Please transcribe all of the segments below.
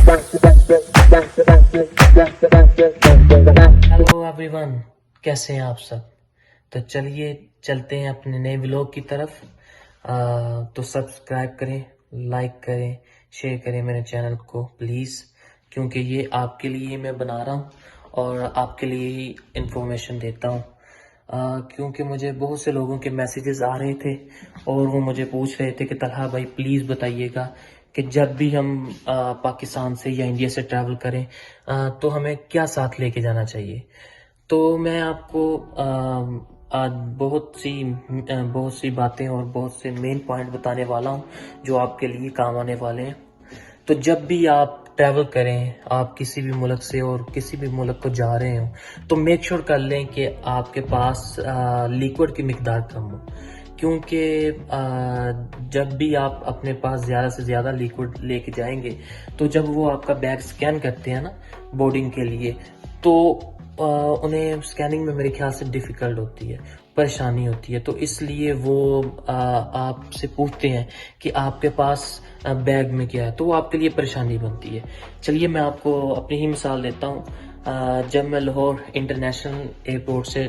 Hello everyone, कैसे हैं आप सब। तो चलिए चलते हैं अपने नए व्लॉग की तरफ। तो सब्सक्राइब करें, लाइक करें, शेयर करें मेरे चैनल को प्लीज़, क्योंकि ये आपके लिए मैं बना रहा हूँ और आपके लिए ही इंफॉर्मेशन देता हूँ। क्योंकि मुझे बहुत से लोगों के मैसेजेस आ रहे थे और वो मुझे पूछ रहे थे कि तलहा भाई प्लीज़ बताइएगा कि जब भी हम पाकिस्तान से या इंडिया से ट्रैवल करें तो हमें क्या साथ लेके जाना चाहिए। तो मैं आपको आज बहुत सी बातें और बहुत से मेन पॉइंट बताने वाला हूँ जो आपके लिए काम आने वाले हैं। तो जब भी आप ट्रैवल करें, आप किसी भी मुल्क से और किसी भी मुल्क को जा रहे हो, तो मेक श्योर कर लें कि आपके पास लिक्विड की मिकदार कम हो। क्योंकि जब भी आप अपने पास ज़्यादा से ज़्यादा लिक्विड लेके जाएंगे, तो जब वो आपका बैग स्कैन करते हैं ना बोर्डिंग के लिए, तो उन्हें स्कैनिंग में मेरे ख्याल से डिफ़िकल्ट होती है, परेशानी होती है। तो इसलिए वो आपसे पूछते हैं कि आपके पास बैग में क्या है, तो वो आपके लिए परेशानी बनती है। चलिए मैं आपको अपनी ही मिसाल देता हूँ। जब मैं लाहौर इंटरनेशनल एयरपोर्ट से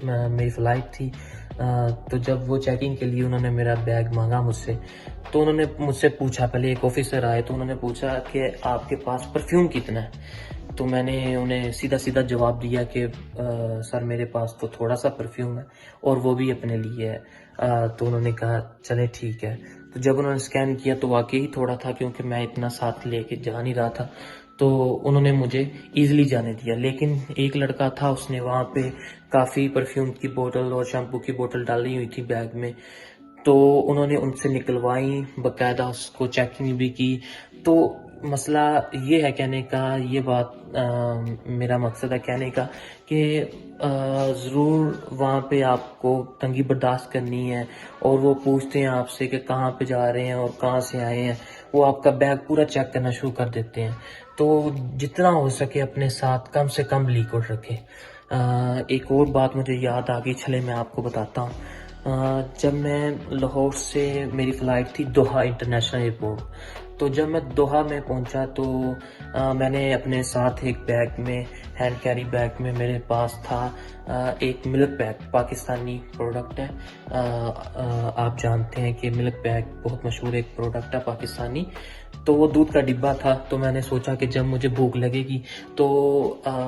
मेरी फ़्लाइट थी, तो जब वो चेकिंग के लिए उन्होंने मेरा बैग मांगा मुझसे, तो उन्होंने मुझसे पूछा, पहले एक ऑफिसर आए तो उन्होंने पूछा कि आपके पास परफ्यूम कितना है। तो मैंने उन्हें सीधा सीधा जवाब दिया कि सर मेरे पास तो थोड़ा सा परफ्यूम है और वो भी अपने लिए है। तो उन्होंने कहा चले ठीक है। तो जब उन्होंने स्कैन किया तो वाकई ही थोड़ा था, क्योंकि मैं इतना साथ लेके जा नहीं रहा था। तो उन्होंने मुझे ईजिली जाने दिया। लेकिन एक लड़का था, उसने वहाँ पे काफ़ी परफ्यूम की बोतल और शैम्पू की बोतल डाली हुई थी बैग में। तो उन्होंने उनसे निकलवाई, बाकायदा उसको चेकिंग भी की। तो मसला ये है कहने का, ये बात मेरा मकसद है कहने का कि ज़रूर वहाँ पे आपको तंगी बर्दाश्त करनी है। और वो पूछते हैं आपसे कि कहाँ पे जा रहे हैं और कहाँ से आए हैं। वो आपका बैग पूरा चेक करना शुरू कर देते हैं। तो जितना हो सके अपने साथ कम से कम लिक्विड रखें। एक और बात मुझे याद आ गई, चले मैं आपको बताता हूँ। जब मैं लाहौर से मेरी फ़्लाइट थी दोहा इंटरनेशनल एयरपोर्ट, तो जब मैं दोहा में पहुंचा तो मैंने अपने साथ एक बैग में, हैंड कैरी बैग में मेरे पास था एक मिल्क बैग, पाकिस्तानी प्रोडक्ट है। आप जानते हैं कि मिल्क बैग बहुत मशहूर एक प्रोडक्ट है पाकिस्तानी। तो वो दूध का डिब्बा था। तो मैंने सोचा कि जब मुझे भूख लगेगी तो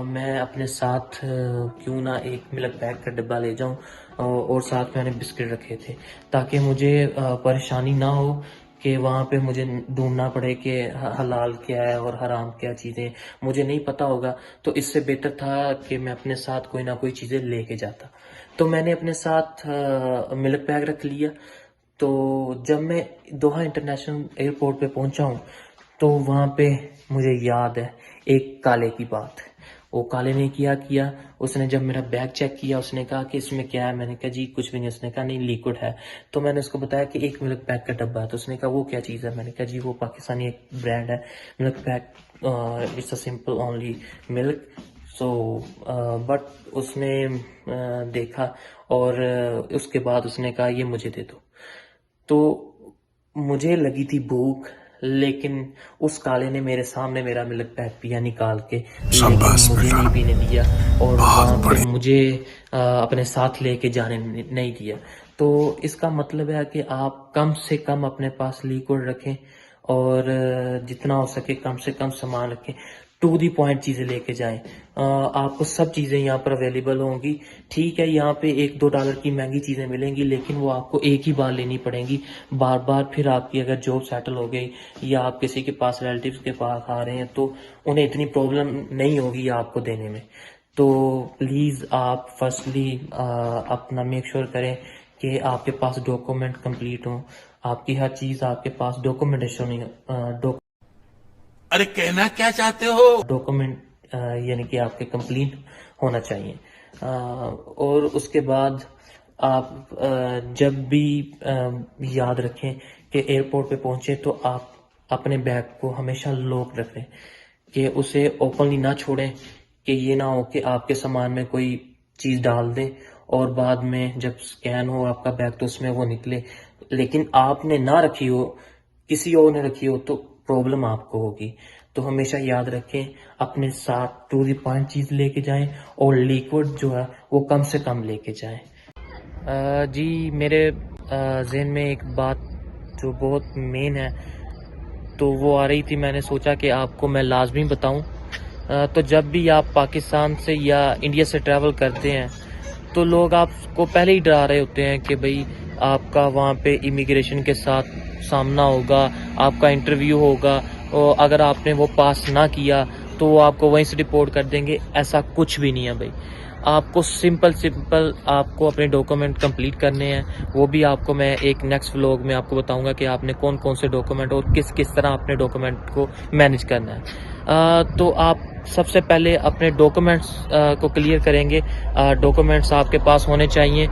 मैं अपने साथ क्यों ना एक मिल्क बैग का डिब्बा ले जाऊं। और साथ मैंने बिस्किट रखे थे ताकि मुझे परेशानी ना हो कि वहाँ पे मुझे ढूंढना पड़े कि हलाल क्या है और हराम क्या चीज़ें मुझे नहीं पता होगा। तो इससे बेहतर था कि मैं अपने साथ कोई ना कोई चीज़ें लेके जाता। तो मैंने अपने साथ मिल्क बैग रख लिया। तो जब मैं दोहा इंटरनेशनल एयरपोर्ट पे पहुंचा हूँ, तो वहाँ पे मुझे याद है एक काले की बात। वो काले ने किया किया, उसने जब मेरा बैग चेक किया, उसने कहा कि इसमें क्या है। मैंने कहा जी कुछ भी नहीं। उसने कहा नहीं लिक्विड है। तो मैंने उसको बताया कि एक मिल्क पैक का डब्बा है। तो उसने कहा वो क्या चीज़ है। मैंने कहा जी वो पाकिस्तानी एक ब्रांड है milk pack, it's a simple only milk. So but उसने देखा और उसके बाद उसने कहा ये मुझे दे दो। तो मुझे लगी थी भूख, लेकिन उस काले ने मेरे सामने मेरा मिल्क पैक पिया निकाल के, लेकिन मुझे नहीं पीने दिया और वहाँ पे मुझे अपने साथ लेके जाने नहीं दिया। तो इसका मतलब है कि आप कम से कम अपने पास लिक्विड रखें और जितना हो सके कम से कम सामान रखें। टू दी पॉइंट चीज़ें लेके जाएं। आपको सब चीज़ें यहाँ पर अवेलेबल होंगी। ठीक है, यहाँ पे $1-2 की महंगी चीज़ें मिलेंगी, लेकिन वो आपको एक ही बार लेनी पड़ेंगी। बार बार फिर आपकी अगर जॉब सेटल हो गई या आप किसी के पास रिलेटिव्स के पास आ रहे हैं तो उन्हें इतनी प्रॉब्लम नहीं होगी आपको देने में। तो प्लीज़ आप फर्स्टली अपना मेक श्योर करें कि आपके पास डॉक्यूमेंट कंप्लीट हों। आपकी हर चीज़ आपके पास डॉक्यूमेंटेशन अरे कहना क्या चाहते हो? डॉक्यूमेंट यानी कि आपके कंप्लीट होना चाहिए। और उसके बाद आप जब भी याद रखें कि एयरपोर्ट पे पहुंचे तो आप अपने बैग को हमेशा लॉक रखें, कि उसे ओपनली ना छोड़ें, कि ये ना हो कि आपके सामान में कोई चीज़ डाल दें और बाद में जब स्कैन हो आपका बैग तो उसमें वो निकले, लेकिन आपने ना रखी हो, किसी और ने रखी हो। तो प्रॉब्लम आपको होगी। तो हमेशा याद रखें, अपने साथ टू द पॉइंट चीज़ लेके जाएं और लिक्विड जो है वो कम से कम लेके जाएं। जी मेरे जहन में एक बात जो बहुत मेन है तो वो आ रही थी, मैंने सोचा कि आपको मैं लाजमी बताऊं। तो जब भी आप पाकिस्तान से या इंडिया से ट्रैवल करते हैं तो लोग आपको पहले ही डरा रहे होते हैं कि भाई आपका वहाँ पे इमिग्रेशन के साथ सामना होगा, आपका इंटरव्यू होगा, और अगर आपने वो पास ना किया तो वो आपको वहीं से डिपोर्ट कर देंगे। ऐसा कुछ भी नहीं है भाई। आपको सिंपल आपको अपने डॉक्यूमेंट कंप्लीट करने हैं। वो भी आपको मैं एक नेक्स्ट व्लॉग में आपको बताऊंगा कि आपने कौन कौन से डॉक्यूमेंट और किस किस तरह अपने डॉक्यूमेंट को मैनेज करना है। तो आप सबसे पहले अपने डॉक्यूमेंट्स को क्लियर करेंगे। डॉक्यूमेंट्स आपके पास होने चाहिए।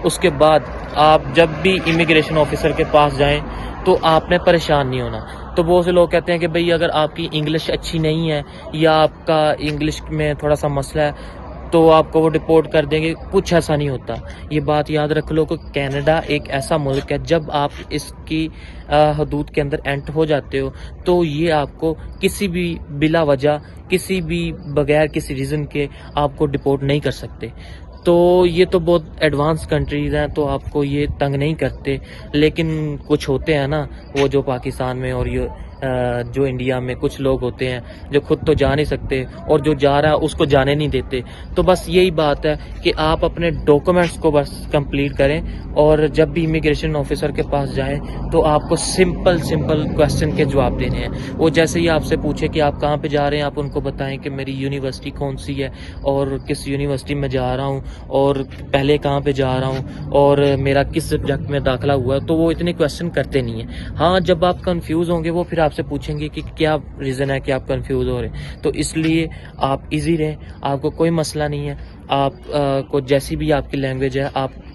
उसके बाद आप जब भी इमिग्रेशन ऑफिसर के पास जाएं तो आपने परेशान नहीं होना। तो बहुत से लोग कहते हैं कि भाई अगर आपकी इंग्लिश अच्छी नहीं है या आपका इंग्लिश में थोड़ा सा मसला है तो आपको वो डिपोर्ट कर देंगे। कुछ ऐसा नहीं होता। ये बात याद रख लो कि कनाडा एक ऐसा मुल्क है, जब आप इसकी हदूद के अंदर एंटर हो जाते हो तो ये आपको किसी भी बिला वजह, किसी भी बगैर किसी रीज़न के आपको डिपोर्ट नहीं कर सकते। तो ये तो बहुत एडवांस कंट्रीज़ हैं तो आपको ये तंग नहीं करते। लेकिन कुछ होते हैं ना, वो जो पाकिस्तान में और ये जो इंडिया में कुछ लोग होते हैं जो खुद तो जा नहीं सकते और जो जा रहा है उसको जाने नहीं देते। तो बस यही बात है कि आप अपने डॉक्यूमेंट्स को बस कंप्लीट करें और जब भी इमिग्रेशन ऑफिसर के पास जाएं तो आपको सिंपल क्वेश्चन के जवाब देने हैं। वो जैसे ही आपसे पूछे कि आप कहाँ पे जा रहे हैं, आप उनको बताएं कि मेरी यूनिवर्सिटी कौन सी है और किस यूनिवर्सिटी में जा रहा हूँ और पहले कहाँ पे जा रहा हूँ और मेरा किस सब्जेक्ट में दाखिला हुआ है। तो वो इतने क्वेश्चन करते नहीं है। हाँ, जब आप कंफ्यूज होंगे वो फिर आपसे पूछेंगे कि क्या रीज़न है कि आप कंफ्यूज हो रहे हैं। तो इसलिए आप इजी रहें, आपको कोई मसला नहीं है। आप को जैसी भी आपकी लैंग्वेज है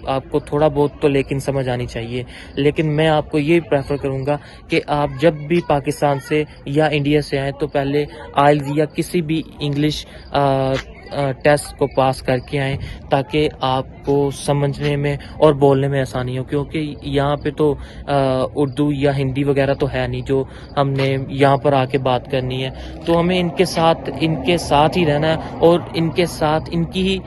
आपको थोड़ा बहुत तो लेकिन समझ आनी चाहिए। लेकिन मैं आपको ये प्रेफर करूँगा कि आप जब भी पाकिस्तान से या इंडिया से आएँ तो पहले आइल्स या किसी भी इंग्लिश टेस्ट को पास करके आएँ ताकि आपको समझने में और बोलने में आसानी हो। क्योंकि यहाँ पे तो उर्दू या हिंदी वगैरह तो है नहीं जो हमने यहाँ पर आके बात करनी है। तो हमें इनके साथ ही रहना है और इनके साथ इनकी ही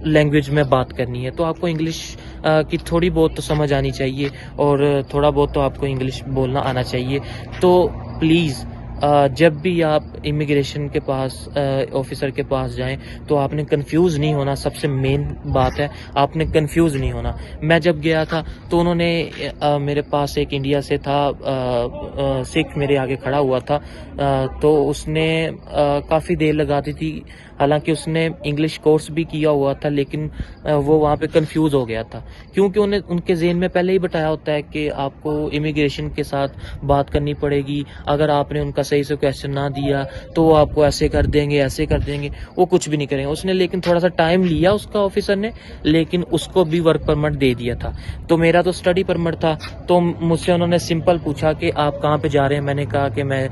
लैंग्वेज में बात करनी है। तो आपको इंग्लिश की थोड़ी बहुत तो समझ आनी चाहिए और थोड़ा बहुत तो आपको इंग्लिश बोलना आना चाहिए। तो प्लीज़ जब भी आप इमिग्रेशन के पास ऑफिसर के पास जाएं तो आपने कंफ्यूज नहीं होना। सबसे मेन बात है, आपने कंफ्यूज नहीं होना। मैं जब गया था तो उन्होंने मेरे पास एक इंडिया से था, सिख मेरे आगे खड़ा हुआ था। तो उसने काफ़ी देर लगा दी थी। हालांकि उसने इंग्लिश कोर्स भी किया हुआ था लेकिन वो वहाँ पे कंफ्यूज हो गया था क्योंकि उनके ज़हन में पहले ही बताया होता है कि आपको इमिग्रेशन के साथ बात करनी पड़ेगी। अगर आपने उनका सही से क्वेश्चन ना दिया तो वो आपको ऐसे कर देंगे। वो कुछ भी नहीं करेंगे। उसने लेकिन थोड़ा सा टाइम लिया उसका ऑफिसर ने, लेकिन उसको भी वर्क परमिट दे दिया था। तो मेरा तो स्टडी परमिट था। तो मुझसे उन्होंने सिंपल पूछा कि आप कहाँ पे जा रहे हैं। मैंने कहा कि मैं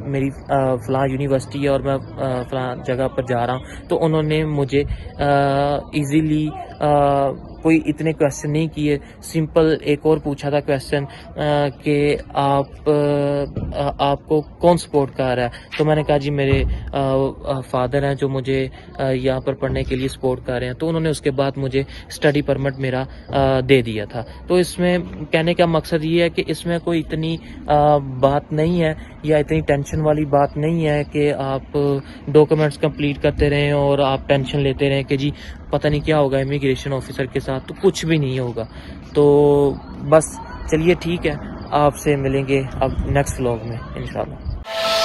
मेरी फ़लाँ यूनिवर्सिटी है और मैं फ़लाँ जगह पर जा रहा हूँ। तो उन्होंने मुझे इजीली कोई इतने क्वेश्चन नहीं किए। सिंपल एक और पूछा था क्वेश्चन कि आपको कौन सपोर्ट कर रहा है। तो मैंने कहा जी मेरे फादर हैं जो मुझे यहाँ पर पढ़ने के लिए सपोर्ट कर रहे हैं। तो उन्होंने उसके बाद मुझे स्टडी परमिट मेरा दे दिया था। तो इसमें कहने का मकसद ये है कि इसमें कोई इतनी बात नहीं है या इतनी टेंशन वाली बात नहीं है कि आप डॉक्यूमेंट्स कंप्लीट करते रहें और आप टेंशन लेते रहें कि जी पता नहीं क्या होगा इमिग्रेशन ऑफिसर के साथ। तो कुछ भी नहीं होगा। तो बस चलिए ठीक है, आपसे मिलेंगे अब नेक्स्ट व्लॉग में इंशाल्लाह।